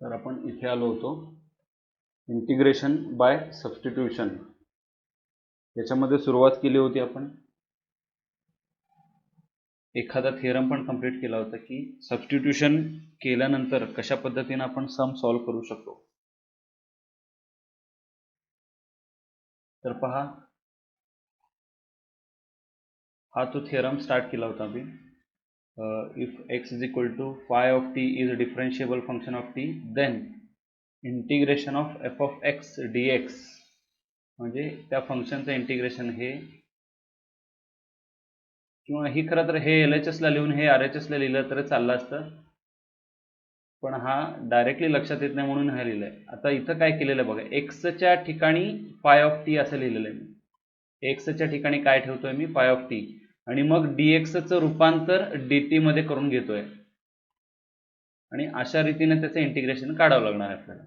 तर आपण इथे आलो होतो इंटिग्रेशन बाय सबस्टिट्यूशन, याच्यामध्ये सुरुवात केली होती आपण. एखादा थिअरम पण कंप्लीट केला होता की सबस्टिट्यूशन केल्यानंतर कशा पद्धतीने आपण सम सॉल्व्ह करू शकतो. तर पहा, हा तो थिअरम स्टार्ट केला होता आम्ही. If x is equal to phi of T is a differentiable function of T, then integration of F of X D X, म्हणजे त्या फंक्शनचं इंटिग्रेशन हे, किंवा ही खरं तर हे LHS ला लिहून हे RHS ला लिहिलं तर चाललं असतं, पण हा डायरेक्टली लक्षात येत नाही म्हणून हे लिहिलंय. आता इथं काय केलेलं आहे बघा, एक्सच्या ठिकाणी फाय ऑफ टी असं लिहिलेलं आहे मी. एक्सच्या ठिकाणी काय ठेवतोय मी, फाय ऑफ टी, आणि मग dxचं रूपांतर dt मध्ये करून घेतोय, आणि अशा रीतीने त्याचं इंटिग्रेशन काढावं लागणार आहे आपल्याला.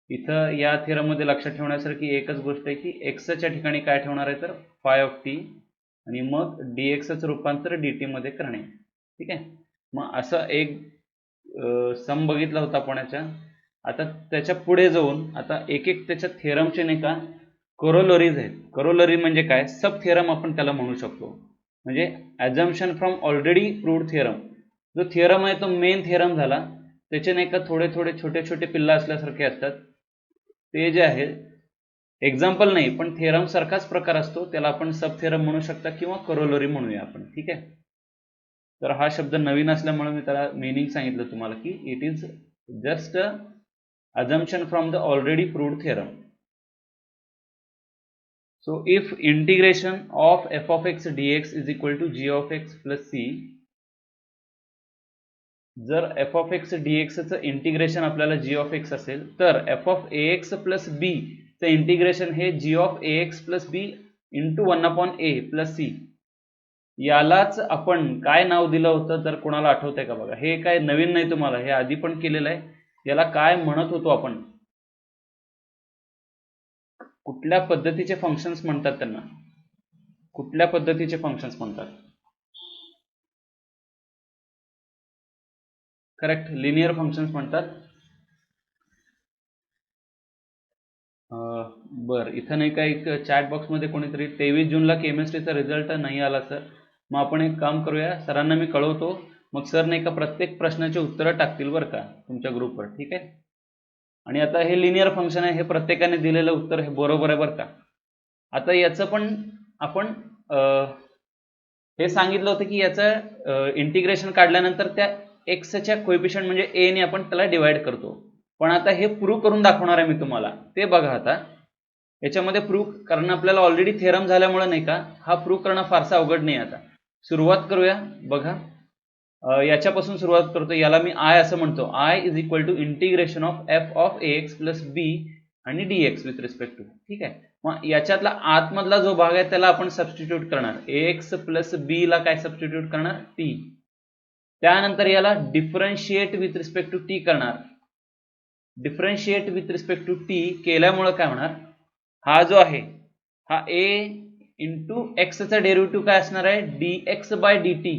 इथं या थिअरम मध्ये लक्षात ठेवण्यासारखी एकच गोष्ट आहे की एक्सच्या ठिकाणी काय ठेवणार आहे तर फाय ऑफ टी, आणि मग dxचं रूपांतर dt मध्ये करणे. ठीक आहे, मग असं एक सम बघितला होता आपण याच्या. आता त्याच्या पुढे जाऊन आता एक एक त्याच्या थिअरमचे नाही का करोलरीज आहेत. करोलरी म्हणजे काय, सब थिअरम आपण त्याला म्हणू शकतो. म्हणजे ॲझम्पशन फ्रॉम ऑलरेडी प्रूव्ड थिअरम. जो थिअरम आहे तो मेन थिअरम झाला, त्याचे नाही का थोडे थोडे छोटे छोटे पिल्ला असल्यासारखे असतात, ते जे आहे एक्झाम्पल नाही पण थिअरम सारखाच प्रकार असतो, त्याला आपण सब थिअरम म्हणू शकता किंवा करोलरी म्हणूया आपण. ठीक आहे, तर हा शब्द नवीन असल्यामुळे मी त्याला मीनिंग सांगितलं तुम्हाला की it is just assumption from the already proved theorem. So if integration of f of x dx is equal to g of x plus c, जर f of x dx चं इंटिग्रेशन आपल्याला g of x असेल, तर f of ax plus b चं integration हे g of ax plus b into 1/a plus c. यालाच आपण काय नाव दिलं होतं जर कोणाला आठवतंय का बघा. हे काय नवीन नाही तुम्हाला, हे आधी पण केलेलं आहे. याला काय म्हणत होतो आपण, कुठल्या पद्धतीचे फंक्शन्स म्हणतात त्यांना, कुठल्या पद्धतीचे फंक्शन्स म्हणतात, करेक्ट, लिनियर फंक्शन्स म्हणतात. बरं, इथं नाही का एक चॅट बॉक्समध्ये कोणीतरी 23 जूनला केमिस्ट्रीचा रिझल्ट नाही आला सर. मग आपण एक काम करूया, सरांना मी कळवतो, मग सर नाही का प्रत्येक प्रश्नाचे उत्तरं टाकतील बरं का तुमच्या ग्रुपवर. ठीक आहे, आणि आता हे लिनियर फंक्शन आहे, हे प्रत्येकाने दिलेलं उत्तर हे बरोबर आहे बरं का. आता याचं पण आपण हे सांगितलं होतं की याचं इंटिग्रेशन काढल्यानंतर त्या एक्सच्या कोएफिशियंट म्हणजे ए ने आपण त्याला डिवाइड करतो. पण आता हे प्रूव्ह करून दाखवणार आहे मी तुम्हाला, ते बघा. आता याच्यामध्ये प्रूव्ह करणं आपल्याला ऑलरेडी थिअरम झाल्यामुळे नाही का हा प्रूव्ह करणं फारसा अवघड नाही. आता सुरुवात करूया. बघा, याच्यापासून सुरुवात करतो, याला मी आय असं म्हणतो. I is equal to integration of F of x plus B आणि dx विथ रिस्पेक्ट टू. ठीक आहे, मग याच्यातला आतमधला जो भाग आहे त्याला आपण सबस्टिट्यूट करणार. ax प्लस बी ला काय सबस्टिट्यूट करणार, t. त्यानंतर याला differentiate with respect to T करणार. Differentiate with respect to T केल्यामुळे काय होणार, हा जो आहे हा a इंटू एक्सचा डेरिव्हेटिव्ह काय असणार आहे, dx by dt,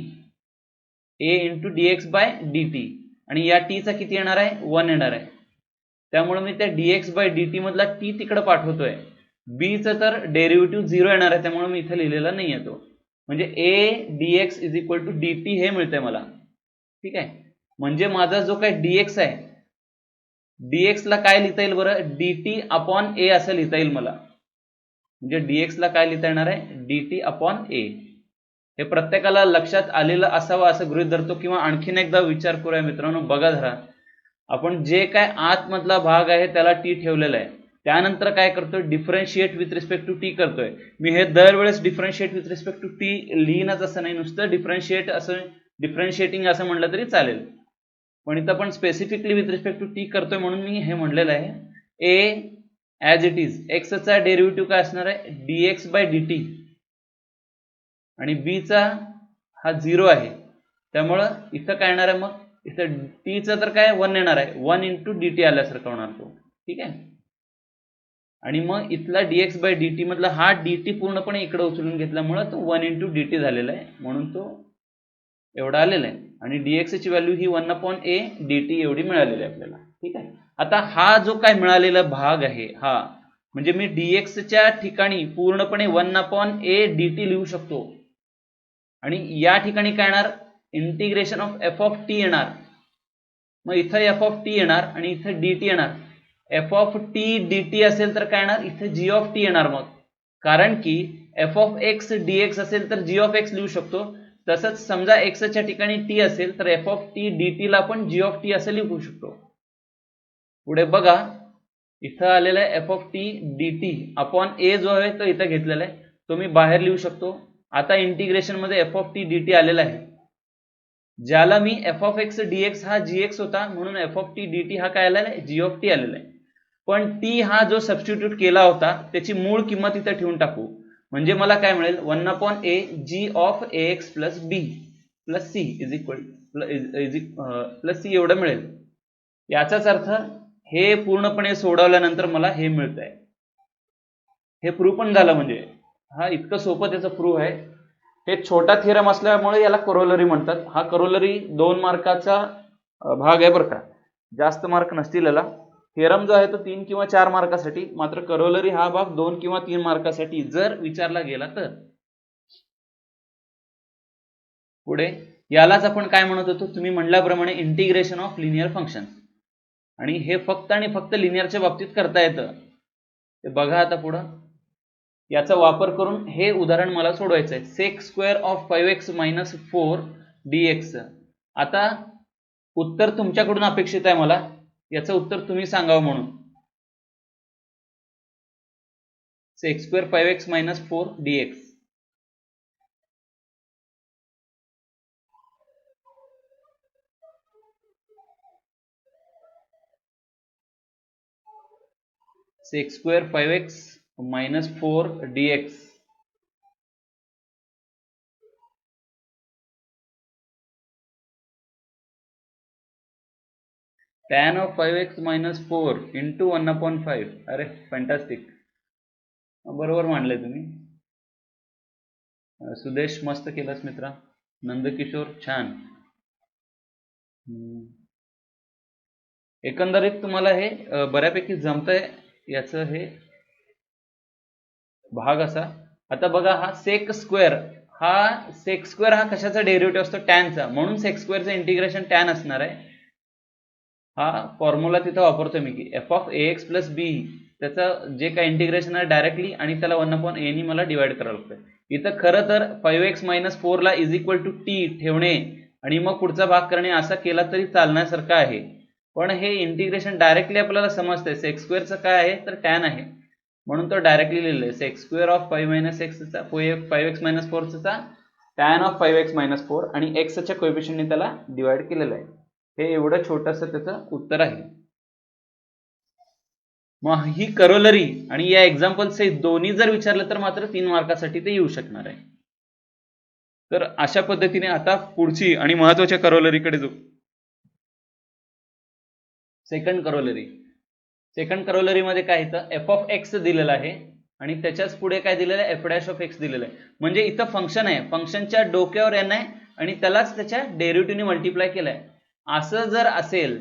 a into dx by dt, आणि या t चा किती येणार आहे, 1 येणार आहे. त्यामुळे मी त्या dx बाय dt मधला t तिकडे पाठवतोय. b चं तर डेरिव्हेटिव्ह 0 येणार आहे, त्यामुळे मी इथे लिहिलेला नाही आहे तो. म्हणजे a dx is equal to dt हे मिळतंय मला. ठीक आहे, म्हणजे माझा जो काय dx आहे, dx ला काय लिहिता येईल बरं, dt अपॉन a असं लिहिता येईल मला. म्हणजे dx ला काय लिहिता येणार आहे, dt अपॉन a. हे प्रत्येकाला लक्षात आलेलं असावं असं गृहीत धरतो. किंवा आणखीन एकदा विचार करूया मित्रांनो. बघा जरा, आपण जे काय आतमधला भाग आहे त्याला टी ठेवलेला आहे, त्यानंतर काय करतोय, differentiate with respect to T करतोय. मी हे दरवेळेस differentiate with respect to T लिहिणंच असं नाही, नुसतं डिफरन्शिएट असं डिफरन्शिएटिंग असं म्हटलं तरी चालेल, पण इथं आपण specifically with respect to T करतोय म्हणून मी हे म्हणलेलं आहे. ए ॲज इट इज, एक्सचा डेरिव्हेटिव्ह काय असणार आहे, dx बाय dt, आणि b चा हा 0 आहे, त्यामुळं इथं काय येणार आहे, मग इथं t चा तर काय 1 येणार आहे, 1 इंटू dt आल्यासारखं होणार तो. ठीक आहे, आणि मग इथला dx बाय dt मधला हा dt पूर्णपणे इकडे उचलून घेतल्यामुळे तो 1 इंटू dt झालेला आहे, म्हणून तो एवढा आलेला आहे. आणि dx ची व्हॅल्यू ही 1/a dt एवढी मिळालेली आहे आपल्याला. ठीक आहे. आता हा जो काय मिळालेला भाग आहे हा म्हणजे मी dx च्या ठिकाणी पूर्णपणे 1/a dt लिहू शकतो आणि या ठिकाणी काय येणार integration of f of t येणार. मग इथं f ऑफ t येणार आणि इथं dt येणार. f ऑफ t dt असेल तर काय येणार इथं g ऑफ t येणार. मग कारण की f ऑफ x dx असेल तर g ऑफ x लिहू शकतो. तसंच समजा x च्या ठिकाणी t असेल तर f ऑफ t dt ला आपण g ऑफ t असं लिहू शकतो. पुढे बघा इथं आलेलं आहे f of t dt upon a जो आहे तो इथं घेतलेला आहे तो मी बाहेर लिहू शकतो. आता इंटिग्रेशन मध्ये f ऑफ t dt आलेला आहे ज्याला मी f ऑफ x dx हा gx होता म्हणून f ऑफ t dt हा काय आलेला आहे g ऑफ t आलेला आहे. पण t हा जो सबस्टिट्यूट केला होता त्याची मूळ किंमत इथं ठेवून टाकू म्हणजे मला काय मिळेल 1/a g of ax plus b plus c is equal plus c एवढं मिळेल. याचाच अर्थ हे पूर्णपणे सोडवल्यानंतर मला हे मिळत आहे. हे प्रूव्ह पण झालं म्हणजे हा इतकं सोपं त्याचं प्रूव्ह आहे. हे छोटा थिअरम असल्यामुळे याला करोलरी म्हणतात. हा करोलरी 2 मार्काचा भाग आहे बरं का, जास्त मार्क नसतील याला. थिअरम जो आहे तो 3 किंवा 4 मार्कासाठी, मात्र करोलरी हा भाग 2 किंवा 3 मार्कासाठी जर विचारला गेला तर. पुढे यालाच आपण काय म्हणत होतो तुम्ही म्हणल्याप्रमाणे इंटिग्रेशन ऑफ लिनियर फंक्शन आणि हे फक्त आणि फक्त लिनियरच्या बाबतीत करता येतं. ते बघा आता पुढं याचा वापर करून हे उदाहरण मला सोडवायचं आहे. sec square of 5x - 4 dx. आता उत्तर तुमच्याकडून अपेक्षित आहे मला, याचं उत्तर तुम्ही सांगावं म्हणून. sec square 5x - 4 dx. sec square 5x - 4 dx. tan of 5x - 4 into 1/5. अरे फॅन्टास्टिक, बरोबर मांडले तुम्ही. सुदेश मस्त केलंस मित्रा. नंदकिशोर छान. एकंदरीत तुम्हाला हे बऱ्यापैकी जमतंय याचं हे भाग असा. आता बघा हा सेक स्क्वेअर हा कशाचा डेरिव्हेटिव्ह असतो टॅनचा, म्हणून सेक स्क्वेअरचं इंटिग्रेशन टॅन असणार आहे. हा फॉर्म्युला तिथं वापरतोय मी की f of ax plus b त्याचं जे काय इंटिग्रेशन आहे डायरेक्टली आणि त्याला 1/a नी मला डिवाइड करावं लागतं. इथं खरं तर 5x - 4 ला इज इक्वल टू t ठेवणे आणि मग पुढचा भाग करणे असा केला तरी चालण्यासारखं आहे. पण हे इंटिग्रेशन डायरेक्टली आपल्याला समजतंय सेक स्क्वेअरचं काय आहे तर टॅन आहे म्हणून तो डायरेक्टली लिहिलंय. सेक स्क्वेअर ऑफ 5x - 4 चा टॅन ऑफ 5x - 4 आणि x च्या कोएफिशियंटने त्याला डिवाइड केलेलं आहे. हे एवढं छोटंसं त्याचं उत्तर आहे. मग ही करोलरी आणि या एक्झाम्पल सहित दोन्ही जर विचारलं तर मात्र 3 मार्कासाठी ते येऊ शकणार आहे. तर अशा पद्धतीने आता पुढची आणि महत्वाच्या करोलरीकडे जाऊ. सेकंड करोलरी मध्ये काय येतं f ऑफ x दिलेलं आहे आणि त्याच्याच पुढे काय दिलेलं आहे f डॅश ऑफ x दिलेलं आहे. म्हणजे इथं फंक्शन आहे, फंक्शनच्या डोक्यावर n आहे आणि त्यालाच त्याच्या डेरिव्हेटिव्हने मल्टिप्लाय केलंय. असं जर असेल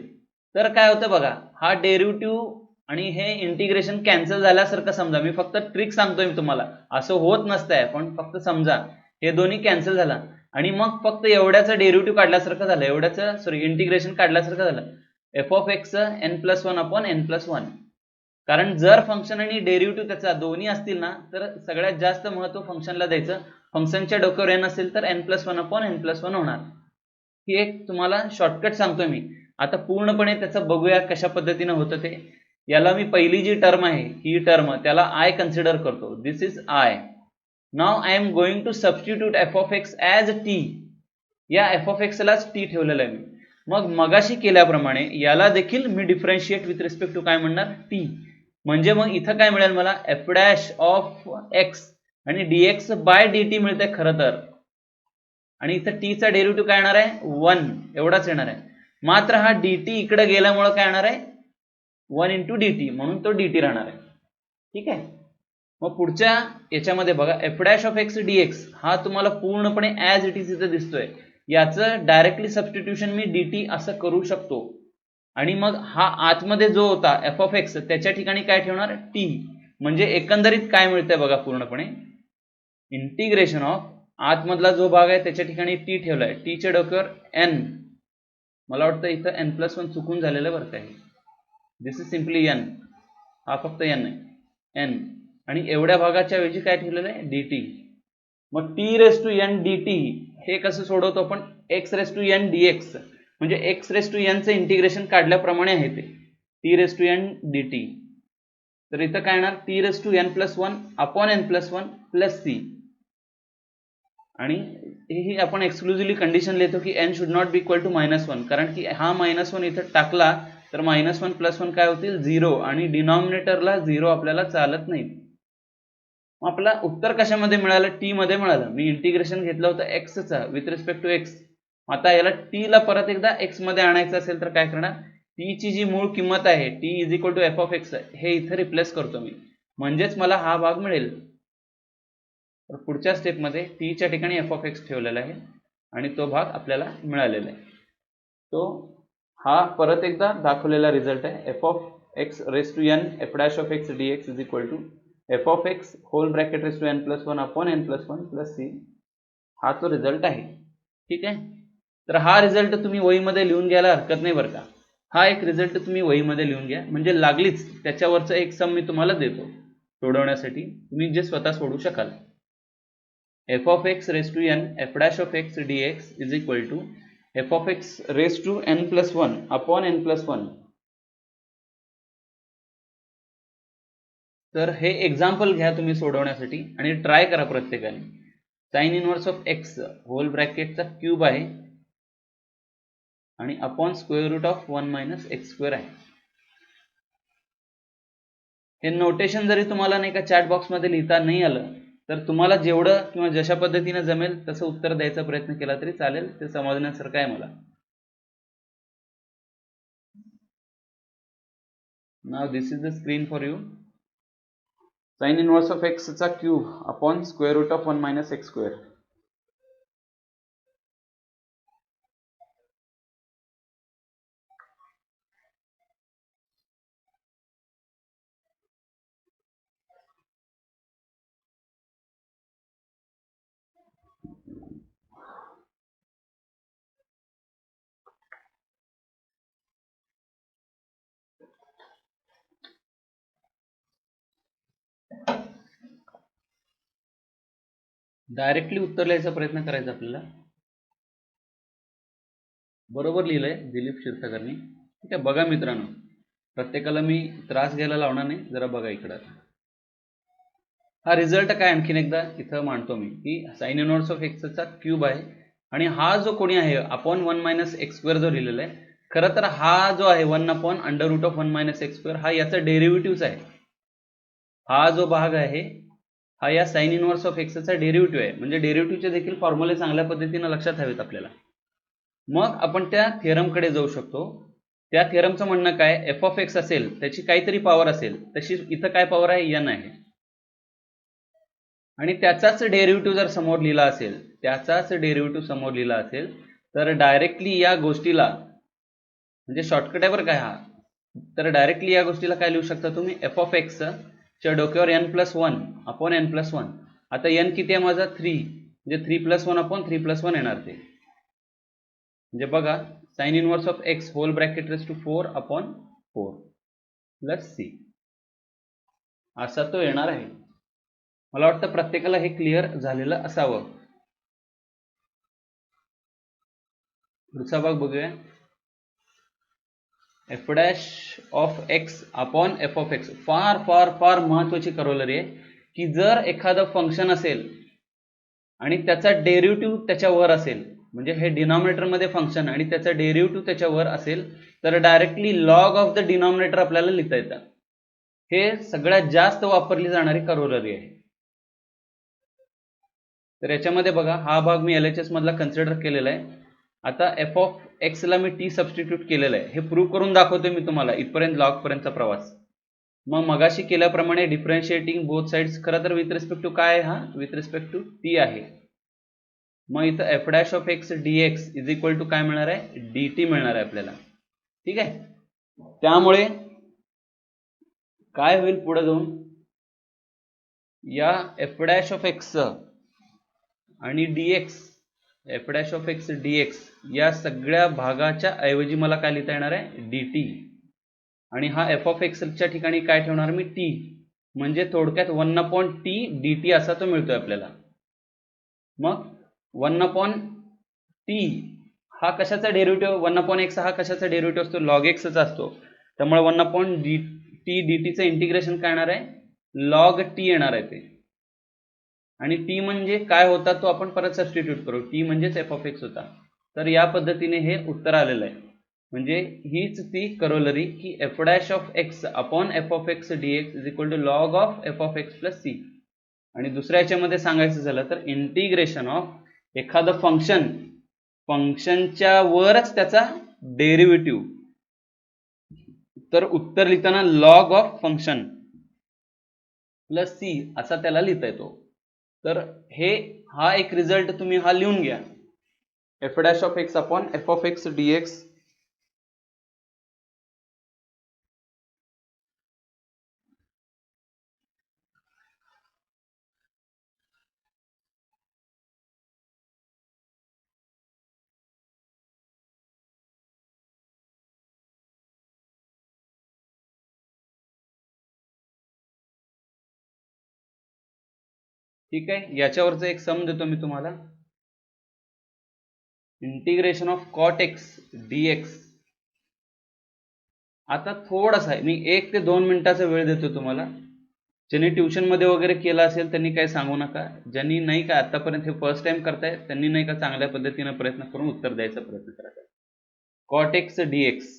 तर काय होतं बघा, हा डेरिव्हेटिव्ह आणि हे इंटिग्रेशन कॅन्सल झाल्यासारखं समजा. मी फक्त ट्रिक सांगतोय मी तुम्हाला, असं होत नसतंय पण फक्त समजा हे दोन्ही कॅन्सल झालं आणि मग फक्त एवढ्याचं डेरिव्हेटिव्ह काढल्यासारखं झालं, इंटिग्रेशन काढल्यासारखं झालं f ऑफ x n+1/n+1. कारण जर फंक्शन आणि डेरिव्हेटिव्ह त्याचा दोन्ही असतील ना तर सगळ्यात जास्त महत्व फंक्शनला द्यायचं. फंक्शनच्या डोक्यावर n असेल तर n+1/n+1 होणार. ही एक तुम्हाला शॉर्टकट सांगतोय मी. आता पूर्णपणे त्याचं बघूया कशा पद्धतीने होतं ते. याला मी पहिली जी टर्म आहे ही टर्म त्याला I कन्सिडर करतो. This is I. Now I am going to substitute f of x as t. या f ऑफ x लाच t ठेवलेला आहे मी. मग मगाशी केल्याप्रमाणे याला देखील मी डिफरन्शिएट विथ रिस्पेक्ट टू काय म्हणणार t. म्हणजे मग इथं काय मिळेल मला f डॅश ऑफ x आणि dx बाय dt मिळतंय खरं तर. आणि इथं t चा डेरिव्हेटिव्ह काय येणार आहे 1 एवढाच येणार आहे. मात्र हा dt इकडे गेल्यामुळे काय येणार आहे 1 × dt म्हणून तो dt राहणार आहे. ठीक आहे. मग पुढच्या याच्यामध्ये बघा f dash of x dx हा तुम्हाला पूर्णपणे ॲज इट इज इथं दिसतोय. याचं डायरेक्टली सबस्टिट्यूशन मी dt असं करू शकतो आणि मग हा आतमध्ये जो होता एफ ऑफ एक्स त्याच्या ठिकाणी काय ठेवणार टी. म्हणजे एकंदरीत काय मिळतंय बघा पूर्णपणे इंटिग्रेशन ऑफ आतमधला जो भाग आहे त्याच्या ठिकाणी टी ठेवलाय, टीच्या डोक्यावर n, मला वाटतं इथं n+1 चुकून झालेलं बरं काय, दिस इज सिम्पली n, हा फक्त n आहे n, आणि एवढ्या भागाच्या ऐवजी काय ठेवलेलं आहे dt. मग t⁻n dt हे कसं सोडवतो आपण x⁻n dx, म्हणजे x⁻n चं इंटिग्रेशन काढल्याप्रमाणे आहे ते t⁻n dt. तर इथं काय येणार t⁻n+1 upon n+1 plus c, आणि ही आपण एक्सक्लुझिव्हली कंडिशन लिहितो की n should not be equal to -1, कारण की हा -1 इथं टाकला तर -1 + 1 काय होतील 0, आणि डिनॉमिनेटरला 0 आपल्याला चालत नाही. आपला उत्तर कशामध्ये मिळालं t मध्ये मिळालं. मी इंटिग्रेशन घेतलं होतं x चा विथ रिस्पेक्ट टू x. आता याला t ला परत एकदा x मध्ये आणायचं असेल तर काय करणार, t ची जी मूळ किंमत आहे t = f of x हे इथे रिप्लेस करतो मी, म्हणजेच मला हा भाग मिळेल. तर पुढच्या स्टेप मध्ये t च्या ठिकाणी f of x ठेवलेला आहे आणि तो भाग आपल्याला मिळालेला आहे. तो हा परत एकदा दाखवलेला रिझल्ट आहे f of x⁻n f' dx f of x whole bracket n+1 upon n+1 plus c, हा तो रिझल्ट आहे. ठीक आहे, तर हा रिझल्ट तुम्ही वहीमध्ये लिहून घ्यायला हरकत नाही बरं का. हा एक रिझल्ट तुम्ही वहीमध्ये लिहून घ्या, म्हणजे लागलीच त्याच्यावरचं एक सम मी तुम्हाला देतो सोडवण्यासाठी, तुम्ही जे स्वतः सोडू शकाल. f of x⁻n f' dx f of x⁻n+1 upon n+1. तर हे एक्झाम्पल घ्या तुम्ही सोडवण्यासाठी आणि ट्राय करा प्रत्येकाने. Sine inverse of x whole ब्रॅकेटचा क्यूब आहे आणि अपॉन √1 - x² आहे. हे नोटेशन जरी तुम्हाला नाही का चॅट बॉक्स मध्ये लिहिता नाही आलं तर तुम्हाला जेवढं किंवा जशा पद्धतीने जमेल तसं उत्तर द्यायचा प्रयत्न केला तरी चालेल, ते समजण्यासारखं आहे मला. Now this is the screen for you. Sine inverse of x चा क्यूब अपॉन √1 - x². डायरेक्टली उत्तर लिहायचा प्रयत्न करायचा आपल्याला. बरोबर लिहिलंय दिलीप क्षीरसागरनी. ठीक आहे, बघा मित्रांनो, प्रत्येकाला मी त्रास घ्यायला लावणार नाही, जरा बघा इकडं. हा रिझल्ट काय आणखीन एकदा इथं मांडतो मी की साइन इनवर्स ऑफ x चा क्यूब आहे आणि हा जो कोणी आहे अपॉन 1 - x² जो लिहिलेला आहे, खरं तर हा जो आहे 1/√1 - x² हा याचा डेरिव्हेटिव्ह आहे. हा जो भाग आहे हा या साइन इनवर्स ऑफ x चा डेरिव्हेटिव्ह आहे, म्हणजे डेरिव्हेटिव्हचे देखील फॉर्म्युले चांगल्या पद्धतीने लक्षात हवेत आपल्याला. मग आपण त्या थिअरमकडे जाऊ शकतो. त्या थिअरमचं म्हणणं काय, f of x असेल त्याची काहीतरी पॉवर असेल, तशी इथं काय पॉवर आहे n आहे, आणि त्याचाच डेरिव्हेटिव्ह जर समोर लिहिला असेल तर डायरेक्टली या गोष्टीला, म्हणजे शॉर्टकट आहे बरं काय हा, तर डायरेक्टली या गोष्टीला काय लिहू शकता तुम्ही f of x च्या डोक्यावर n+1 अपॉन n+1. आता n किती आहे माझा 3, म्हणजे 3+1 अपॉन 3+1 येणार ते, म्हणजे बघा sine inverse of x whole bracket ⁴ upon 4 plus c असा तो येणार आहे. मला वाटतं प्रत्येकाला हे क्लिअर झालेलं असावं. पुढचा भाग बघूया. f' upon f of x फार फार फार महत्वाची करोलरी आहे की जर एखादं फंक्शन असेल आणि त्याचा डेरिव्हेटिव्ह त्याच्यावर असेल, म्हणजे हे डिनॉमिनेटर मध्ये फंक्शन आणि त्याचा डेरिव्हेटिव्ह त्याच्यावर असेल, तर directly log of the denominator आपल्याला लिहिता येतं. हे सगळ्यात जास्त वापरली जाणारी करोलरी आहे. तर याच्यामध्ये बघा हा भाग मी LHS मधला कन्सिडर केलेला आहे. आता f of x ला मी t सबस्टिट्यूट केलेलं आहे, हे प्रूव्ह करून दाखवतोय मी तुम्हाला इथपर्यंत लॉग पर्यंतचा प्रवास. मग मगाशी केल्याप्रमाणे डिफरन्शिएटिंग बोथ साइड्स, खरं तर विथ रिस्पेक्ट टू काय आहे, हा विथ रिस्पेक्ट टू t आहे. मग इथं F dash of x dx is equal to काय मिळणार आहे, dt मिळणार आहे आपल्याला. ठीक आहे. त्यामुळे काय होईल पुढे जाऊन, या एफ डॅश ऑफ एक्स आणि dx, F dash of x dx या सगळ्या भागाच्या ऐवजी मला काय लिहिता येणार आहे, dt. आणि हा एफ ऑफ एक्सच्या ठिकाणी काय ठेवणार मी, t. म्हणजे थोडक्यात 1/t dt असा तो मिळतोय आपल्याला. मग 1/t हा कशाचा डेरिव्हेटिव्ह, 1/x हा कशाचा डेरिव्हेटिव्ह असतो, log x चा असतो. त्यामुळे 1/t dt चं इंटिग्रेशन काय येणार आहे, log t येणार आहे ते. आणि t म्हणजे काय होता तो आपण परत सबस्टिट्यूट करू, t म्हणजेच एफ ऑफ एक्स होता. तर या पद्धतीने हे उत्तर आलेलं आहे. म्हणजे हीच ती करोलरी की F dash of X upon F of x dx is equal to log of F of x plus C. आणि दुसऱ्या याच्यामध्ये सांगायचं झालं तर इंटिग्रेशन ऑफ एखादं फंक्शनच्या वरच त्याचा डेरिव्हेटिव्ह. तर उत्तर लिहिताना log of function plus C असा त्याला लिहिता येतो. तर हा एक रिझल्ट तुम्ही हा लिहून घ्या, F dash of X upon F of x dx. ठीक आहे. याच्यावरचं एक सम देतो मी तुम्हाला, integration of cot X dx. आता थोडासा मी 1 ते 2 मिनिटाचा वेळ देतो तुम्हाला. ज्यांनी ट्युशन मध्ये वगैरे केलं असेल त्यांनी काही सांगू नका, ज्यांनी नाही का आतापर्यंत हे फर्स्ट टाइम करताय त्यांनी नाही का चांगल्या पद्धतीने प्रयत्न करून उत्तर द्यायचा प्रयत्न करायचा. कॉट एक्स dx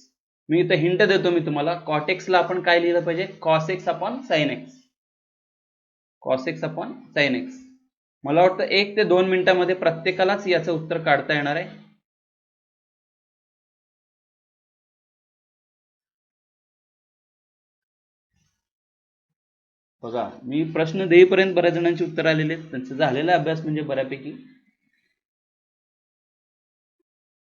मी इथं हिंट देतो मी तुम्हाला, कॉट एक्सला आपण काय लिहिलं पाहिजे, cos X upon sine x, cos X upon sine x. मला वाटतं 1 ते 2 मिनिटांमध्ये प्रत्येकालाच याचं उत्तर काढता येणार आहे. बघा मी प्रश्न देईपर्यंत बऱ्याच जणांची उत्तर आलेले आहेत, त्यांचं झालेला अभ्यास म्हणजे बऱ्यापैकी.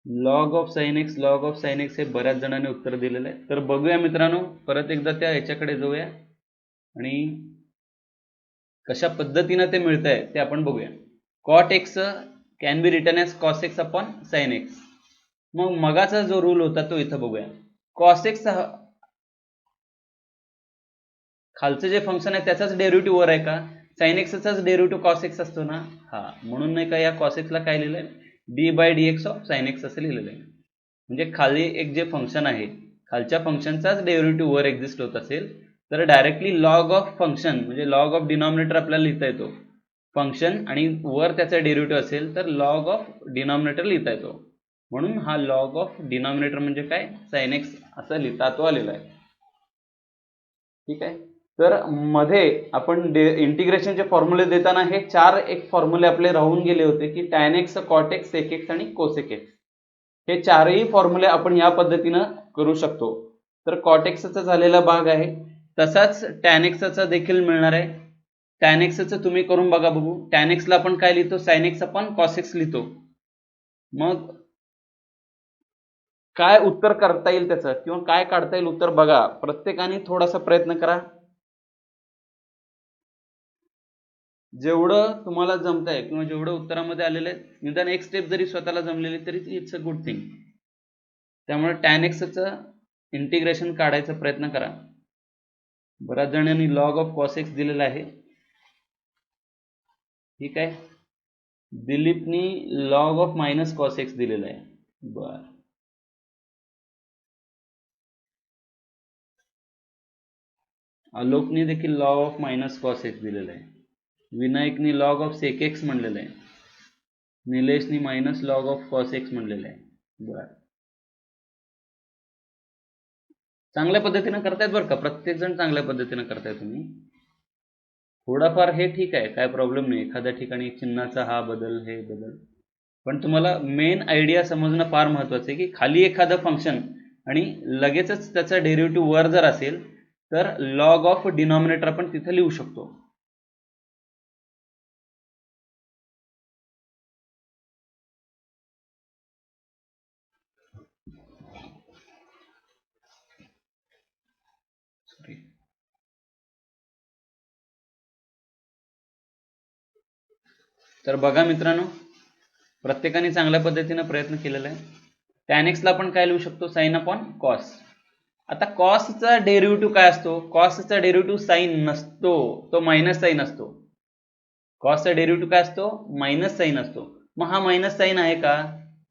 लॉग ऑफ साइन एक्स हे बऱ्याच जणांनी उत्तर दिलेलं आहे. तर बघूया मित्रांनो, परत एकदा त्या ह्याच्याकडे जाऊया आणि कशा पद्धतीने ते मिळत आहे ते आपण बघूया. Cot X can be written as cos X upon sine X. मग मगाचा जो रूल होता तो इथं बघूया. कॉस एक्स खालचं जे फंक्शन आहे त्याचाच डेरिव्हेटिव्ह वर आहे का, साइन एक्सचाच डेरिव्हेटिव्ह कॉस एक्स असतो ना, हा. म्हणून नाही का या कॉस एक्सला काय लिहिलंय, d/dx ऑफ साइन एक्स असं लिहिलेलं आहे. म्हणजे खाली एक जे फंक्शन आहे खालच्या फंक्शनचाच डेरिव्हेटिव्ह वर एक्झिस्ट होत असेल तर डायरेक्टली लॉग ऑफ फंक्शन म्हणजे लॉग ऑफ डिनॉमिनेटर आपल्याला लिहिता येतो फंक्शन, आणि वर त्याचा डेरिव्हेटिव्ह असेल तर लॉग ऑफ डिनॉमिनेटर लिहिता येतो. म्हणून हा लॉग ऑफ डिनॉमिनेटर म्हणजे काय, साइन एक्स असं लिहिता तो आलेला आहे. ठीक आहे. तर मध्ये आपण इंटिग्रेशनचे फॉर्म्युले देताना हे 4 एक फॉर्म्युले आपले राहून गेले होते की tan X, cot X, sec X आणि कोसेक एक्स. हे चारही फॉर्म्युले आपण या पद्धतीनं करू शकतो. तर कॉट एक्सचा झालेला भाग आहे, तसाच टॅन एक्सचा देखील मिळणार आहे. टॅन एक्सचं तुम्ही करून बघा बघू. टॅन एक्सला आपण काय लिहितो, sign x upon cos x लिहितो. मग काय उत्तर करता येईल त्याचं किंवा काय काढता येईल उत्तर बघा. प्रत्येकाने थोडासा प्रयत्न करा, जेवढं तुम्हाला जमतंय किंवा जेवढं उत्तरामध्ये आलेलं आहे निदान एक स्टेप जरी स्वतःला जमलेली तरी इट्स अ गुड थिंग. त्यामुळे टॅन एक्सचं इंटिग्रेशन काढायचा प्रयत्न करा. बऱ्याच जणांनी लॉग ऑफ कॉस एक्स दिलेला आहे. ठीक आहे. दिलीपनी log of minus cos X दिलेला आहे. बर, आलोकनी देखील log of minus cos X दिलेला आहे. विनायकनी लॉग ऑफ सेक एक्स म्हणलेलं आहे. निलेशनी minus log of cos X म्हणलेलं आहे. बर, चांगल्या पद्धतीने करतायत बरं का, प्रत्येक जण चांगल्या पद्धतीने करताय तुम्ही. थोडाफार हे ठीक आहे, काय प्रॉब्लेम नाही, एखाद्या ठिकाणी चिन्हाचा हा बदल हे बदल, पण तुम्हाला मेन आयडिया समजणं फार महत्वाचं आहे की खाली एखादं फंक्शन आणि लगेचच त्याचा डेरिव्हेटिव्ह वर जर असेल तर लॉग ऑफ डिनॉमिनेटर आपण तिथे लिहू शकतो. सॉरी. तर बघा मित्रांनो, प्रत्येकाने चांगल्या पद्धतीने प्रयत्न केलेला आहे. tan x ला आपण काय लिहू शकतो, साइन अपॉन कॉस. आता कॉसचा डेरिव्हेटिव्ह काय असतो, कॉसचा डेरिव्हेटिव्ह साइन नसतो, तो मायनस साइन असतो. कॉसचा डेरिव्हेटिव्ह काय असतो, मायनस साइन असतो. मग हा मायनस साइन आहे का,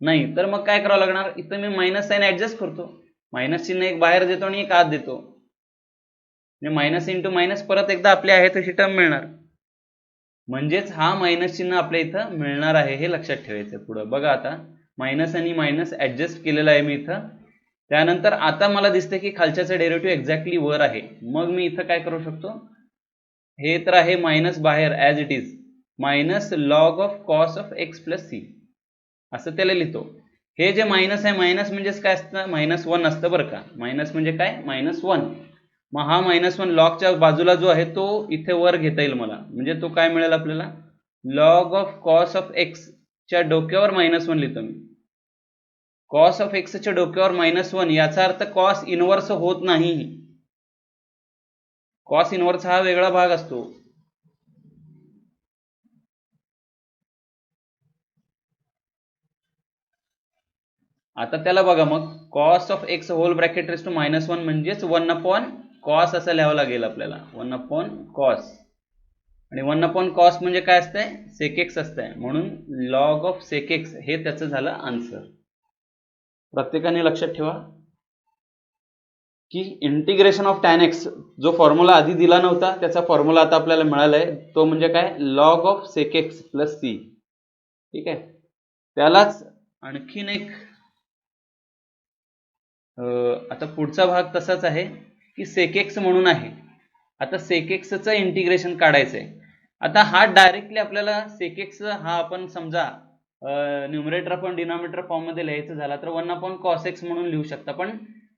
नाही. तर मग काय करावं लागणार, इथं मी मायनस साइन ऍडजस्ट करतो, मायनस चिन्ह एक बाहेर देतो आणि एक आत देतो. मायनस इंटू मायनस परत एकदा आपली आहे तशी टर्म मिळणार. म्हणजेच हा मायनस चिन्ह आपल्या इथं मिळणार आहे, हे लक्षात ठेवायचं. पुढे बघा, आता मायनस आणि मायनस ऍडजस्ट केलेला आहे मी इथं. त्यानंतर आता मला दिसतं की खालच्याचा डेरिव्हेटिव्ह एक्झॅक्टली वर आहे. मग मी इथं काय करू शकतो, हे तर आहे मायनस बाहेर as it is, minus log of cos of x plus C असं त्याला लिहितो. हे जे मायनस आहे, मायनस म्हणजेच काय असतं, -1 असतं बरं का. मायनस म्हणजे काय, -1. मग हा -1 लॉगच्या बाजूला जो आहे तो इथे वर घेता येईल मला. म्हणजे तो काय मिळेल आपल्याला, log of cos of x च्या डोक्यावर -1 लिहितो मी. कॉस ऑफ एक्स च्या डोक्यावर -1 याचा अर्थ कॉस इनव्हर्स होत नाही. कॉस इनव्हर्स हा वेगळा भाग असतो. आता त्याला बघा, मग cos of X whole bracket raise to -1 म्हणजेच 1 अपॉन कॉस असं लिहावं लागेल आपल्याला, 1 अपॉन कॉस. आणि 1 अपॉन कॉस म्हणजे काय असतंय, सेक एक्स असतंय. म्हणून लॉग ऑफ सेक एक्स हे त्याचं झालं आन्सर. प्रत्येकाने लक्षात ठेवा की इंटिग्रेशन ऑफ टॅन एक्स जो फॉर्म्युला आधी दिला नव्हता त्याचा फॉर्म्युला आता आपल्याला मिळालाय. तो म्हणजे काय, log of sec x plus C. ठीक आहे. त्यालाच आणखीन एक आता पुढचा भाग तसाच आहे की सेक एक्स म्हणून आहे. आता सेक एक्सचं इंटिग्रेशन काढायचंय. आता हा डायरेक्टली आपल्याला सेक एक्स हा आपण समजा न्यूमरेटर आपण डिनॉमिनेटर फॉर्म मध्ये लिहायचं झाला तर 1 अपॉन कॉस एक्स म्हणून लिहू शकता. पण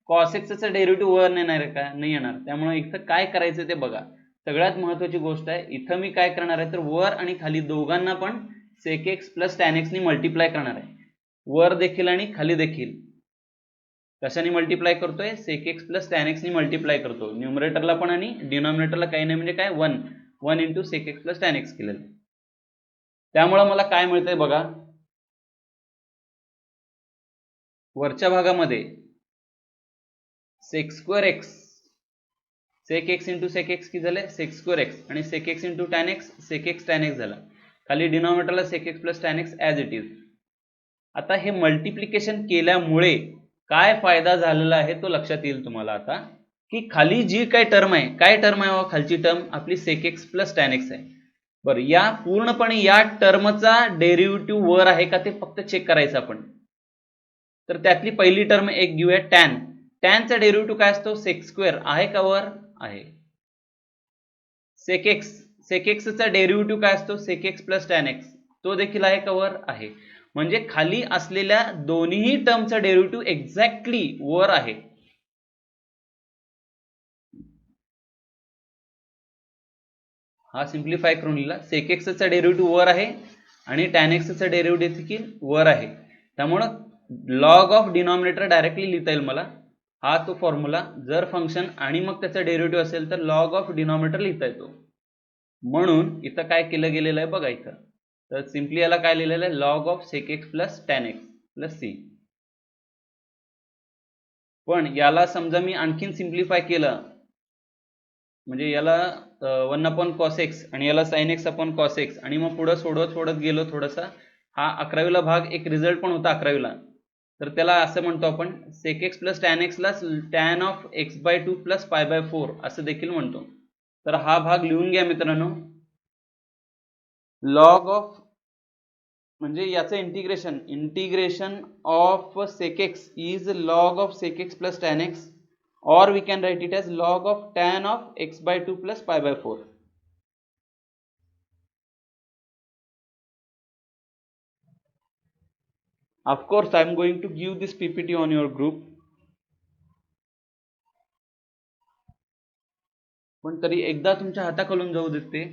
कॉस एक्सचं डेरिव्हेटिव्ह वर येणार का, नाही येणार. त्यामुळे इथं काय करायचं ते बघा. सगळ्यात महत्वाची गोष्ट आहे, इथं मी काय करणार आहे तर वर आणि खाली दोघांना पण sec x plus tan x नी मल्टिप्लाय करणार आहे, वर देखील आणि खाली देखील. कशाने मल्टिप्लाय करतोय, sec x plus tan x नी मल्टिप्लाय करतो. न्यूमरेटरला पण आणि डिनॉमिनेटरला काही नाही, म्हणजे काय 1 into sec x plus tan x केलेलं. त्यामुळे मला काय मिळतंय बघा, वरच्या भागामध्ये sec square x, sec x into sec x किती झाले, सेक स्क्वेअर एक्स, आणि sec x into tan x, sec x tan x झाला. खाली डिनॉमिनेटरला sec x plus tan x as it is. आता हे मल्टिप्लिकेशन केल्यामुळे काय फायदा झालेला आहे तो लक्षात येईल तुम्हाला आता, की खाली जी काय टर्म आहे, काय टर्म आहे खालची टर्म आपली sec x plus tan x आहे. बरं, या पूर्णपणे या टर्मचा डेरिव्हेटिव्ह वर आहे का ते फक्त चेक करायचं आपण. तर त्यातली पहिली टर्म एक घेऊया, टॅन. टॅनचा डेरिव्हेटिव्ह काय असतो, सेक स्क्वेअर आहे का वर, आहे. सेक एक्स, सेक एक्सचा डेरिव्हेटिव्ह काय असतो, sec x plus tan x, तो देखील आहे का वर, आहे. म्हणजे खाली असलेल्या दोन्ही टर्मचा डेरिव्हेटिव्ह एक्झॅक्टली वर आहे. हा सिम्प्लिफाय करून लिहिला. सेक एक्सचा डेरिव्हेटिव्ह वर आहे आणि टॅन एक्सचा डेरिव्हेटिव्ह देखील वर आहे. त्यामुळं लॉग ऑफ डिनॉमिनेटर डायरेक्टली लिहिता येईल मला. हा तो फॉर्म्युला, जर फंक्शन आणि मग त्याचा डेरिव्हेटिव्ह असेल तर लॉग ऑफ डिनॉमिनेटर लिहिता येतो. म्हणून इथं काय केलं गेलेलं आहे बघा, इथं तर सिम्पली याला काय लिहिलेलं आहे, log of sec x plus tan x plus c. पण याला समजा मी आणखीन सिम्प्लिफाय केलं, म्हणजे याला 1 अपॉन कॉस एक्स आणि याला sign x upon cos x, आणि मग पुढे सोडत गेलो थोडासा. हा 11वीला भाग एक रिझल्ट पण होता 11वीला. तर त्याला असं म्हणतो आपण, sec x plus tan x ला tan of x by 2 plus pi by 4 असं देखील म्हणतो. तर हा भाग लिहून घ्या मित्रांनो. लॉग ऑफ म्हणजे याचं integration of sec x is log of sec x plus tan x, or we can write it as log of tan of x by 2 plus pi by 4. Of course I am going to give this ppt on your group, पण तरी एकदा तुमच्या हाताखालून जाऊ देते.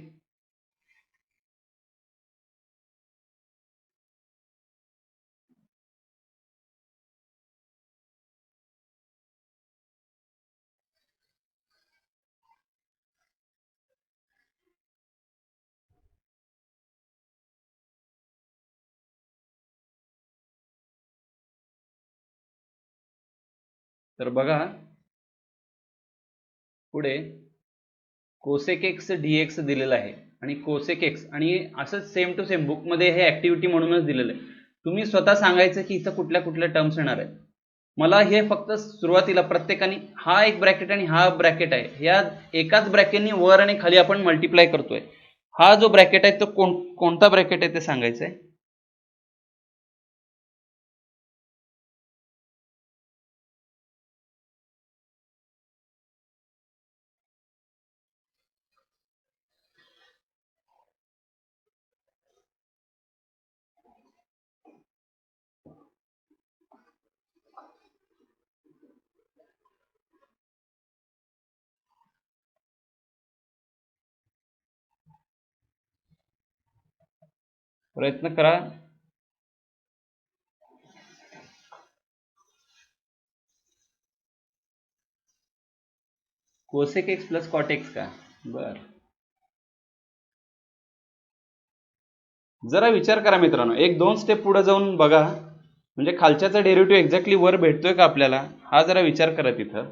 तर बघा पुढे cosec x dx दिलेलं आहे आणि कोसेक एक्स आणि असंच सेम टू सेम बुकमध्ये हे ऍक्टिव्हिटी म्हणूनच दिलेलं आहे. तुम्ही स्वतः सांगायचं की इथं कुठल्या कुठल्या टर्म्स येणार आहेत. मला हे फक्त सुरुवातीला प्रत्येकाने हा एक ब्रॅकेट आणि हा ब्रॅकेट आहे, या एकाच ब्रॅकेटनी वर आणि खाली आपण मल्टिप्लाय करतोय. हा जो ब्रॅकेट आहे तो कोणता ब्रॅकेट आहे ते सांगायचं आहे. प्रयत्न करा. Cosec x plus cot x का? बर, जरा विचार करा मित्रांनो, एक दोन स्टेप पुढे जाऊन बघा, म्हणजे खालच्याचा डेरिव्हेटिव्ह एक्झॅक्टली वर भेटतोय का आपल्याला, हा जरा विचार करा. तिथं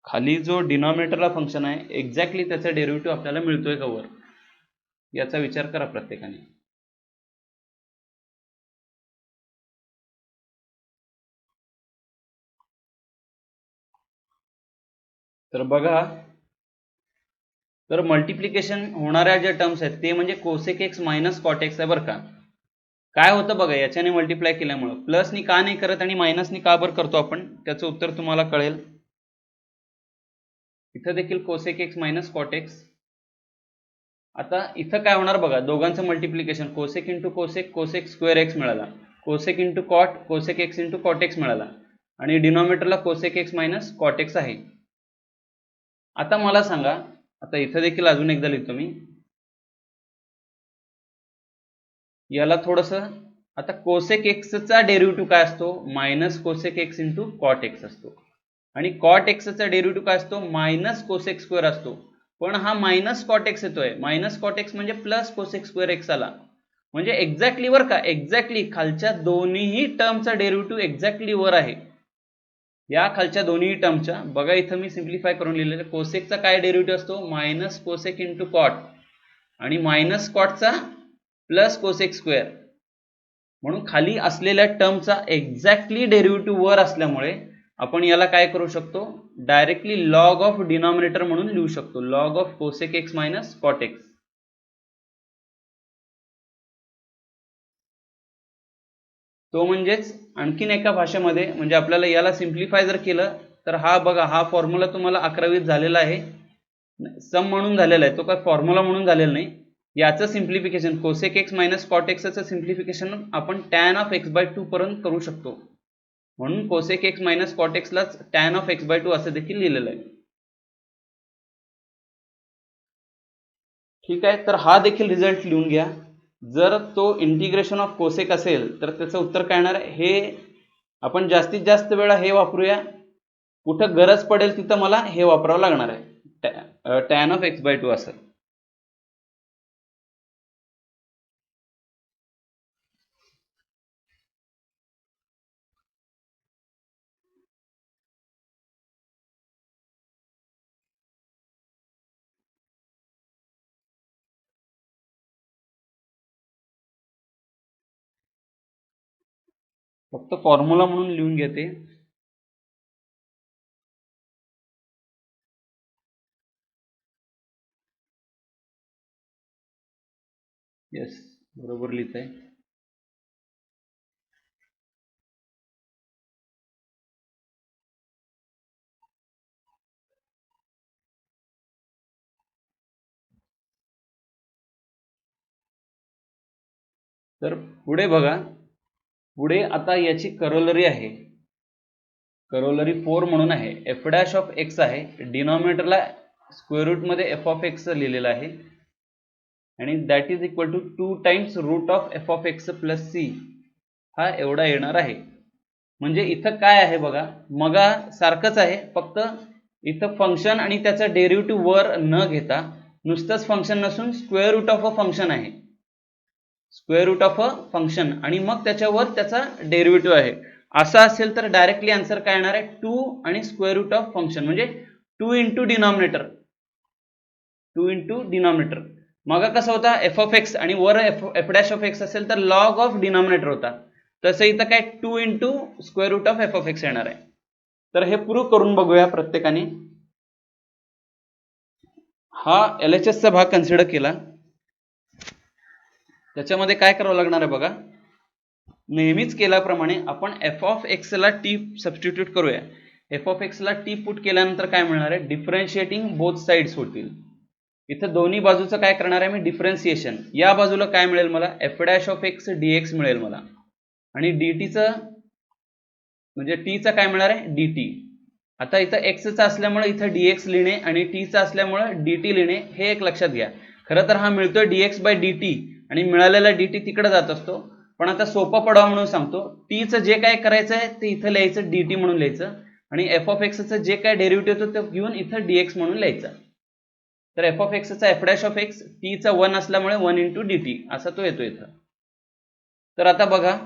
खाली जो डिनॉमिनेटरला फंक्शन आहे एक्झॅक्टली त्याचा डेरिव्हेटिव्ह आपल्याला मिळतोय का वर, याचा विचार करा प्रत्येकाने. तर बघा, तर मल्टिप्लिकेशन होणाऱ्या ज्या टर्म्स आहेत ते म्हणजे cosec x minus cot x आहे बरं का. काय होतं बघा, याच्याने मल्टिप्लाय केल्यामुळं प्लसनी का नाही करत आणि मायनसनी का बरं करतो आपण, त्याचं उत्तर तुम्हाला कळेल. इथं देखील cosec x minus cot x. आता इथं काय होणार बघा, दोघांचं multiplication cosec into cosec, cosec square x मिळाला, cosec into cot, cosec x into cot x मिळाला आणि डिनॉमिनेटरला cosec x minus cot x आहे. आता मला सांगा, आता इथं देखील अजून एकदा लिहितो मी याला थोडस. आता कोसेक एक्सचा डेरिव्हेटिव्ह काय असतो, minus cosec x into cot x असतो आणि कॉट एक्सचा डेरिव्हेटिव्ह काय असतो, मायनस कोसेक स्क्वेअर असतो. पण हा मायनस कॉट एक्स येतोय, मायनस कॉट एक्स म्हणजे प्लस कोसेक स्क्वेअर एक्स आला, म्हणजे एक्झॅक्टली वर का, एक्झॅक्टली खालच्या दोन्हीही टर्मचा डेरिव्हेटिव्ह एक्झॅक्टली वर आहे. या खालच्या दोन्ही टर्मच्या बघा, इथं मी सिम्प्लिफाय करून लिहिलेलं, कोसेकचा काय डेरिव्हेटिव्ह असतो, मायनस कोसेक इंटू कॉट आणि मायनस कॉटचा प्लस कोसेक स्क्वेअर. म्हणून खाली असलेल्या टर्मचा एक्झॅक्टली डेरिव्हेटिव्ह वर असल्यामुळे आपण याला काय करू शकतो, डायरेक्टली लॉग ऑफ डिनॉमिनेटर म्हणून लिहू शकतो, log of cosec x minus cot x. तो म्हणजेच आणखीन एका भाषेमध्ये, म्हणजे आपल्याला याला सिम्प्लिफाय जर केलं तर हा बघा, हा फॉर्म्युला तुम्हाला 11वीत झालेला आहे, सम म्हणून झालेला आहे, तो काय फॉर्म्युला म्हणून झालेला नाही. याचं simplification cosec x minus cot एक्सचं सिम्प्लिफिकेशन आपण टॅन ऑफ एक्स बाय 2 पर्यंत करू शकतो. म्हणून कोसेक एक्स मायनस कॉट एक्सलाच टॅन ऑफ एक्स बाय 2 असं देखील लिहिलेलं आहे. ठीक आहे, तर हा देखील रिझल्ट लिहून घ्या. जर तो इंटिग्रेशन ऑफ कोसेक असेल तर त्याचं उत्तर काय येणार आहे, हे आपण जास्तीत जास्त वेळा हे वापरूया, कुठं गरज पडेल तिथं मला हे वापरावं लागणार आहे, टॅन ऑफ एक्स बाय 2 असं. फक्त फॉर्म्युला म्हणून लिहून घेते. येस, बरोबर लिहित आहे. तर पुढे बघा, पुढे आता याची करोलरी आहे, करोलरी 4 म्हणून आहे, एफ डॅश ऑफ एक्स आहे, डिनॉमिनेटरला स्क्वेअर रूट मध्ये एफ ऑफ एक्स लिहिलेलं आहे आणि that is equal to 2 times root of F of x plus c, हा एवढा येणार आहे. म्हणजे इथं काय आहे बघा, मगा सारखंच आहे, फक्त इथं फंक्शन आणि त्याचा डेरिव्हेटिव्ह वर न घेता नुसतंच फंक्शन नसून square root of a function आहे. Square root of a function आणि मग त्याच्यावर त्याचा डेरिव्हेटिव्ह आहे असं असेल तर डायरेक्टली आन्सर काय येणार आहे 2 आणि स्क्वेअर रूट ऑफ फंक्शन म्हणजे 2 इंटू डिनॉमिनेटर 2 इंटू डिनॉमिनेटर. मग कसं होता एफ ऑफ एक्स आणि वर एफ डॅश ऑफ एक्स असेल तर लॉग ऑफ डिनॉमिनेटर होता. तसं इथं काय 2 into square root of F of x येणार आहे. तर हे प्रूव्ह करून बघूया प्रत्येकाने. हा LHS चा भाग कन्सिडर केला. त्याच्यामध्ये काय करावं लागणार आहे बघा. नेहमीच केल्याप्रमाणे आपण एफ ऑफ एक्स ला टी सबस्टिट्यूट करूया. एफ ऑफ एक्स ला टी पुट केल्यानंतर काय मिळणार आहे डिफरन्शिएटिंग बोथ साइड्स होतील. इथं दोन्ही बाजूचं काय करणार आहे मी डिफरन्शिएशन. या बाजूला काय मिळेल मला f dash of x dx मिळेल मला आणि डीटीचं म्हणजे टीचं काय मिळणार आहे dt. आता इथं एक्सचा असल्यामुळे इथं dx लिहिणे आणि टीचा असल्यामुळे dt लिहिणे हे एक लक्षात घ्या. खरं तर हा मिळतोय dx बाय dt आणि मिळालेला dt तिकडे जात असतो. पण आता सोपा पडावा म्हणून सांगतो टीचं जे काय करायचं आहे ते इथं लिहायचं dt म्हणून लिहायचं आणि एफ ऑफ एक्सचं जे काय डेरिव्हेटिव्ह होतं ते घेऊन इथं dx म्हणून लिहायचं. तर एफ ऑफ एक्सचा एफ डॅश ऑफ एक्स टीचा 1 असल्यामुळे 1 इंटू dt असा तो येतो इथं. तर आता बघा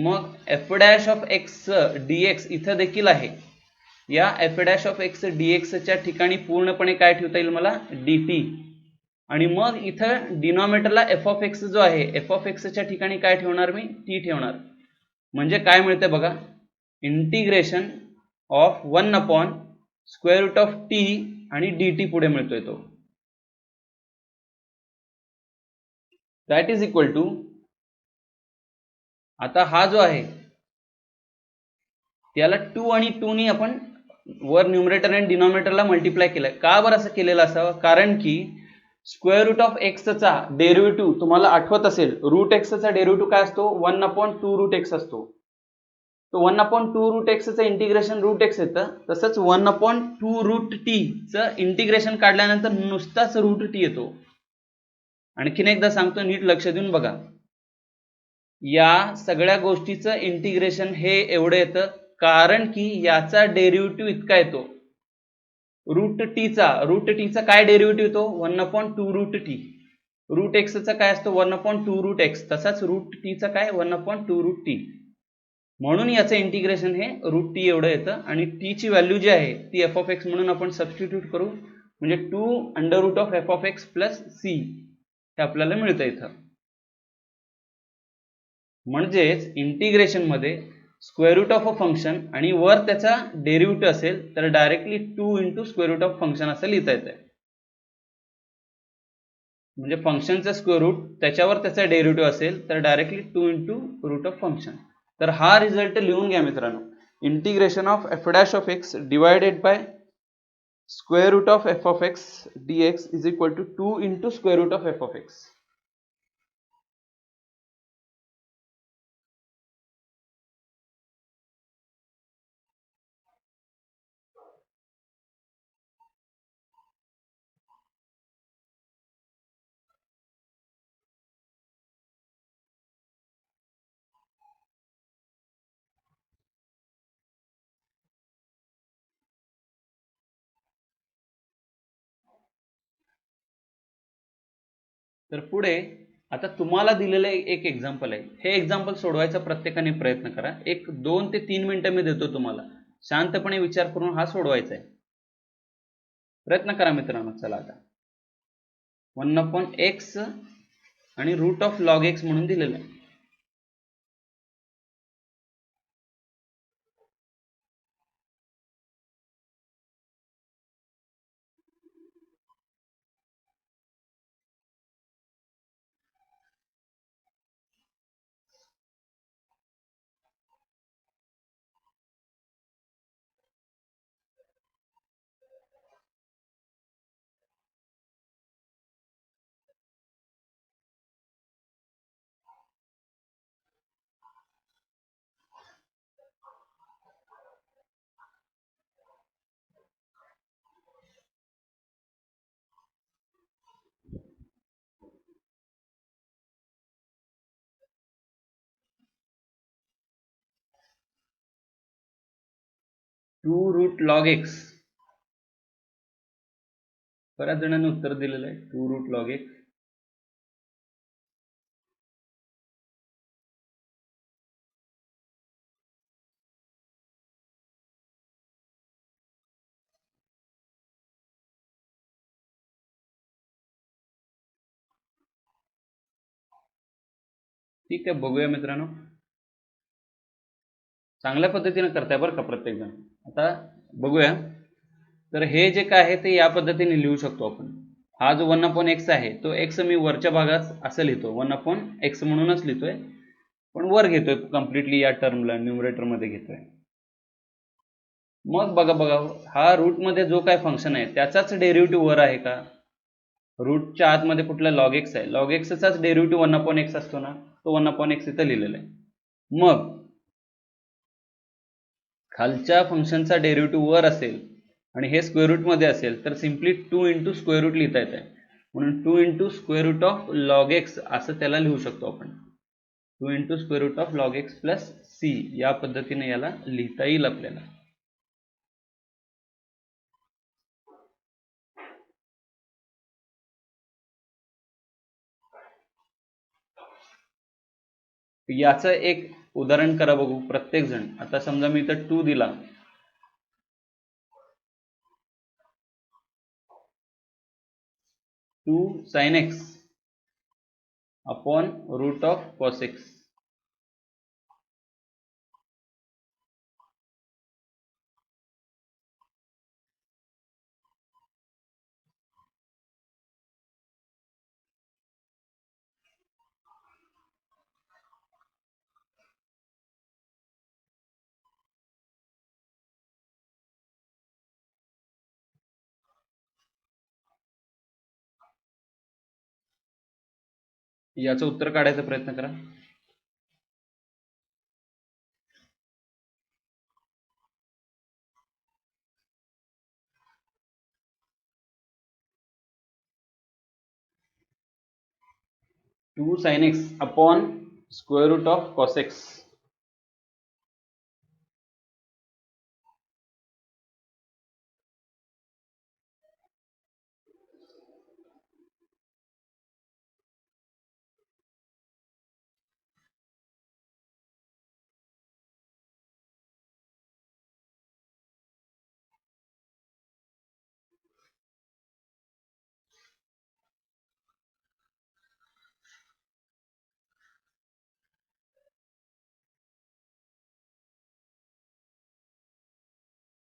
मग F dash of x dx इथं देखील आहे. या F dash of x dx च्या ठिकाणी पूर्णपणे काय ठेवता येईल मला dt आणि मग इथं डिनॉमिनेटरला एफ ऑफ एक्स जो आहे एफ ऑफ एक्सच्या ठिकाणी काय ठेवणार मी टी ठेवणार. म्हणजे काय मिळते बघा integration of 1 upon square root of t आणि dt पुढे मिळतोय तो. दॅट इज इक्वल टू आता हा जो आहे त्याला 2 आणि 2 नी आपण वर न्यूमरेटर आणि डिनॉमिनेटरला मल्टिप्लाय केलंय. का बरं असं केलेलं असावं कारण की स्क्वेअर रूट ऑफ एक्सचा डेरिव्हेटिव्ह तुम्हाला आठवत असेल रूट एक्सचा डेरिव्हेटिव्ह काय असतो 1 अपॉन 2 रूट एक्स असतो. तो 1 अपॉन 2 रूट एक्सचं इंटिग्रेशन रूट एक्स येतं. तसंच 1 अपॉन 2 रूट टी चं इंटिग्रेशन काढल्यानंतर नुसताच रूट टी येतो. आणखीन एकदा सांगतो नीट लक्ष देऊन बघा. या सगळ्या गोष्टीचं इंटिग्रेशन हे एवढं येतं कारण की याचा डेरिव्हेटिव्ह इतका येतो रूट टीचा काय डेरिव्हेटिव्ह येतो 1 अपॉन 2 रूट टी. रूट एक्सचा काय असतो 1 अपॉन 2 रूट एक्स तसाच रूट टीचा काय 1 अपॉन 2 रूट टी. म्हणून याचं इंटिग्रेशन हे रूट टी एवढं येतं आणि टी ची व्हॅल्यू जी आहे ती एफ ऑफ एक्स म्हणून आपण सबस्टिट्यूट करू म्हणजे 2 under root of F of x plus c हे आपल्याला मिळतं इथं. म्हणजेच इंटिग्रेशन मध्ये square root of a function आणि वर त्याचा डेरिव्हेटिव्ह असेल तर directly 2 into square root of function असं लिहिता येतं. म्हणजे फंक्शनचा स्क्वेअर रूट त्याच्यावर त्याचा डेरिव्हेटिव्ह असेल तर directly 2 into root of function. तर हा रिझल्ट लिहून घ्या मित्रांनो integration of f dash of x divided by square root of F of x dx is equal to 2 into square root of F of x. तर पुढे आता तुम्हाला दिलेलं एक एक्झाम्पल आहे. हे एक्झाम्पल सोडवायचा प्रत्येकाने प्रयत्न करा. एक 2 ते 3 मिनिटं मी देतो तुम्हाला शांतपणे विचार करून हा सोडवायचा आहे. प्रयत्न करा मित्रांनो. चला आता 1 अपॉन एक्स आणि रूट ऑफ लॉग एक्स म्हणून दिलेलं आहे. Two root log x. बऱ्याच जणांनी उत्तर दिलेलं आहे 2 रूट लॉग एक्स. ठीक आहे, बघूया मित्रांनो. चांगल्या पद्धतीने करताय बरं का प्रत्येक जण. आता बघूया. तर हे जे काय आहे ते या पद्धतीने लिहू शकतो आपण. हा जो 1/x आहे तो x मी वरच्या भागात असं लिहितो, 1/x म्हणूनच लिहितोय, पण वर घेतोय कम्प्लिटली या टर्मला न्यूमरेटर मध्ये घेतोय. मग बघा हा रूट मध्ये जो काय फंक्शन आहे त्याचाच डेरिव्हेटिव्ह वर आहे का? रूटच्या आतमध्ये कुठला लॉग एक्स आहे, लॉग एक्सचाच डेरिव्हेटिव्ह 1/x असतो ना, तो 1/x इथं लिहिलेला आहे. मग खालच्या फंक्शनचा डेरिव्हेटिव्ह वर असेल आणि हे स्क्वेअर रूट मध्ये असेल तर सिम्पली 2 इंटू स्क्वेअर रूट लिहिता येते, म्हणून 2 into square root of log x असं त्याला लिहू शकतो आपण. 2 into square root of log x plus c या पद्धतीने याला लिहिता येईल आपल्याला. याचं एक उदाहरण करा बघू प्रत्येक जण. आता समजा मी इथं 2 दिला, 2 sin x अपॉन रूट ऑफ cos x. याचं उत्तर काढायचा प्रयत्न करा. Two sine x upon square root of cos x.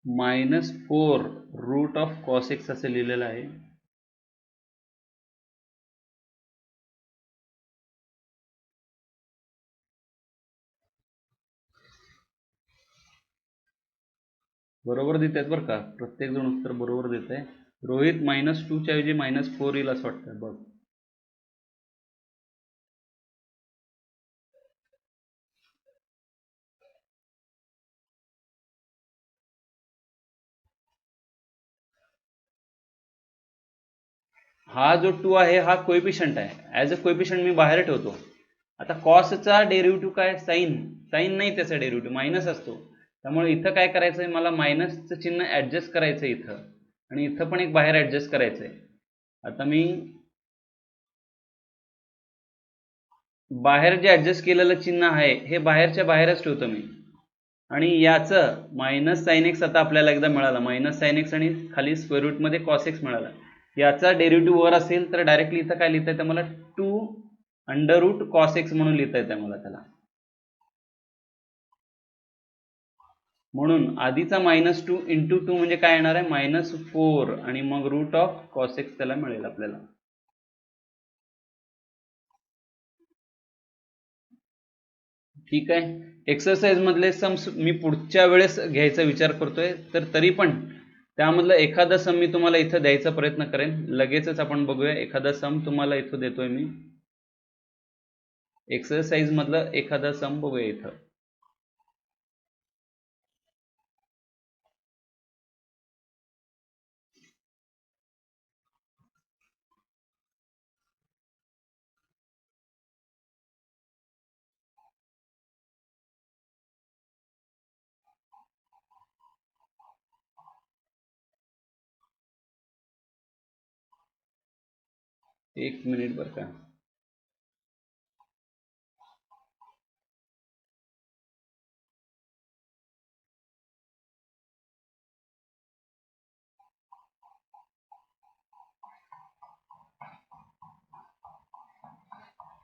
-4 root of cos x असे लिहिलेलं आहे. बरोबर देत आहेत बरं का, प्रत्येक जण उत्तर बरोबर देत आहे. रोहित -2 च्या ऐवजी -4 येईल असं वाटतं बघ. हा जो 2 आहे हा कोएफिशियंट आहे, ॲज अ कोएफिशियंट मी बाहेर ठेवतो. आता कॉसचा डेरिव्हेटिव्ह काय, साईन नाही, त्याचा डेरिव्हेटिव्ह मायनस असतो. त्यामुळे इथं काय करायचंय, मला मायनसचं चिन्ह ऍडजस्ट करायचंय इथं, आणि इथं पण एक बाहेर ऍडजस्ट करायचंय. आता मी बाहेर जे ऍडजस्ट केलेलं चिन्ह आहे हे बाहेरच्या बाहेरच ठेवतो मी, आणि याचं -sin x आता आपल्याला एकदा मिळाला, -sin x आणि खाली स्क्वेअर रूट मध्ये cos x मिळाला. याचा डेरिव्हेटिव्ह वर असेल तर डायरेक्टली इथं काय लिहिता येतं मला, 2 अंडर रूट cos x म्हणून लिहिता येतं मला त्याला. म्हणून आधीचा -2 इंटू 2 म्हणजे काय येणार आहे, -4 आणि मग रूट ऑफ cos x त्याला मिळेल आपल्याला. ठीक आहे. एक्सरसाइज मधले सम्स मी पुढच्या वेळेस घ्यायचा विचार करतोय, तर तरी पण त्यामधलं एखादा सम मी तुम्हाला इथं द्यायचा प्रयत्न करेन. लगेचच आपण बघूया, एखादा सम तुम्हाला इथं देतोय मी. एक्सरसाइज मधलं एखादा सम बघूया इथं. एक मिनिट बरं का.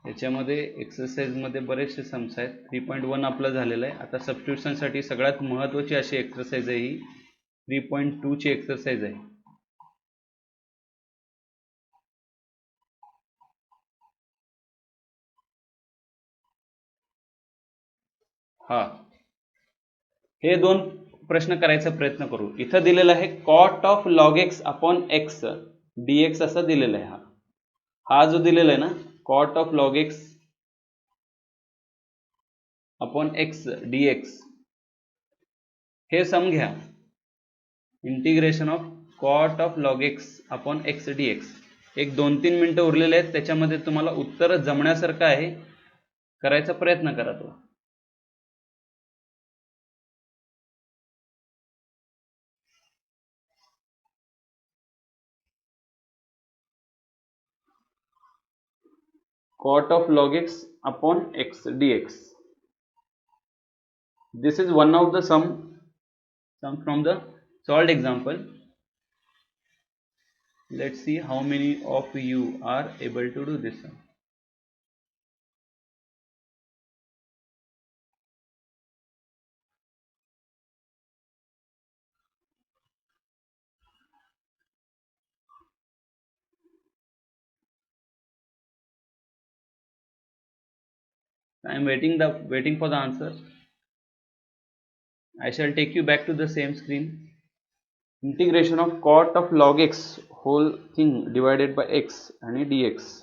याच्यामध्ये एक्सरसाइज मध्ये बरेचसे सम्स आहेत. 3.1 आपलं झालेलं आहे. आता सबस्टिट्यूशन साठी सगळ्यात महत्त्वाची अशी एक्सरसाइज आहे ही 3.2 ची एक्सरसाइज आहे. हा, हे दोन प्रश्न करायचा प्रयत्न करू. इथं दिलेलं आहे cot of log x upon x dx असं दिलेलं आहे. हा जो दिलेला आहे ना cot of log x upon x dx, हे सम घ्या. Integration of cot of log x upon x dx. एक 2-3 मिनिटं उरलेले आहेत, त्याच्यामध्ये तुम्हाला उत्तर जमण्यासारखं आहे, करायचा प्रयत्न करा तो. Cot of log x upon x dx. This is one of the sum from the solved example. Let's see how many of you are able to do this sum. I am waiting for the answer. I shall take you back to the same screen. Integration of cot of log x whole thing divided by x आणि dx.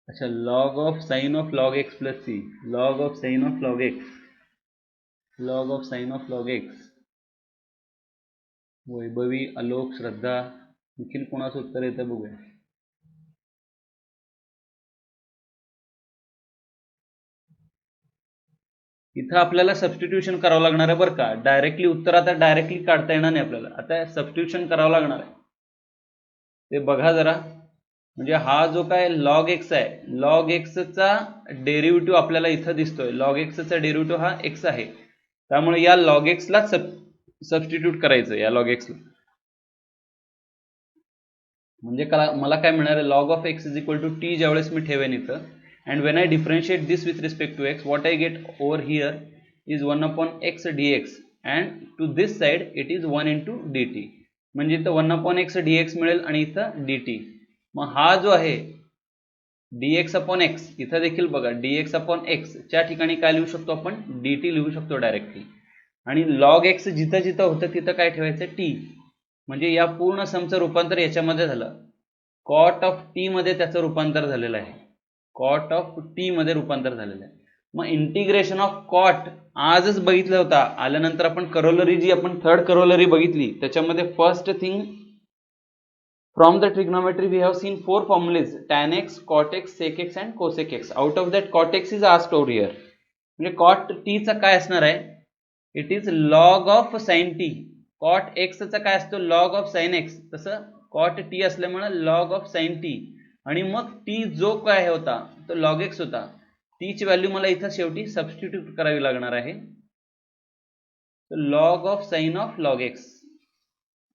अच्छा, log of sin of log x plus c, log of sin of log x, log of sin of log x. Vaibhavi, Alok, श्रद्धा, देखील कोणाचं उत्तर येतं बघूया. इथं आपल्याला substitution करावं लागणार आहे बरं का. डायरेक्टली उत्तर आता डायरेक्टली काढता येणार नाही आपल्याला. आता सबस्टिट्यूशन करावं लागणार आहे, ते बघा जरा. म्हणजे हा जो काय लॉग एक्स आहे, लॉग एक्सचा डेरिव्हेटिव्ह आपल्याला इथं दिसतोय. लॉग एक्सचा डेरिव्हेटिव्ह हा एक्स आहे, त्यामुळे या लॉग एक्सला सबस्टिट्यूट करायचं. या लॉग एक्सला म्हणजे मला काय मिळणार आहे, log of x is equal to t ज्यावेळेस मी ठेवेन इथं, and when I differentiate this with respect to x, what I get over here is 1 upon x dx, and to this side it is 1 into dt. म्हणजे इथं 1 upon x dx मिळेल आणि इथं dt. मग हा जो आहे dx upon x, इथं देखील बघा dx upon x च्या ठिकाणी काय लिहू शकतो आपण, dt लिहू शकतो डायरेक्टली. आणि log x जिथं जिथं होतं तिथं काय ठेवायचं, t. म्हणजे या पूर्ण समचं रूपांतर याच्यामध्ये झालं. cot of t मध्ये त्याचं रूपांतर झालेलं आहे. कॉट ऑफ टी मध्ये रूपांतर झालेलं आहे. मग इंटिग्रेशन ऑफ कॉट आजच बघितलं होता. आल्यानंतर आपण करोलरी जी आपण थर्ड करोलरी बघितली, त्याच्यामध्ये first thing from the trigonometry we have seen 4 formulae, tan x, cot x, sec x and cosec x. Out of that cot x is asked over here. म्हणजे cot t चा काय असणार आहे, it is log of sine t. Cot x चा काय असतो, log of sine x. तसं cot t असल्यामुळे लॉग ऑफ साइन टी. आणि मग टी जो काय होता तो लॉग एक्स होता, टीची व्हॅल्यू मला इथं शेवटी सबस्टिट्यूट करावी लागणार आहे. Log of sign of log x.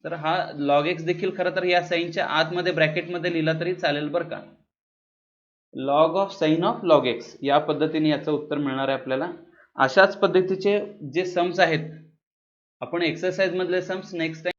तर हा लॉग एक्स देखील खरं तर या साइनच्या आतमध्ये ब्रॅकेटमध्ये लिहिला तरी चालेल बरं का. Log of sign of log x, या पद्धतीने याचं उत्तर मिळणार आहे आपल्याला. अशाच पद्धतीचे जे सम्स आहेत, आपण एक्सरसाइज मधले सम्स नेक्स्ट टाइम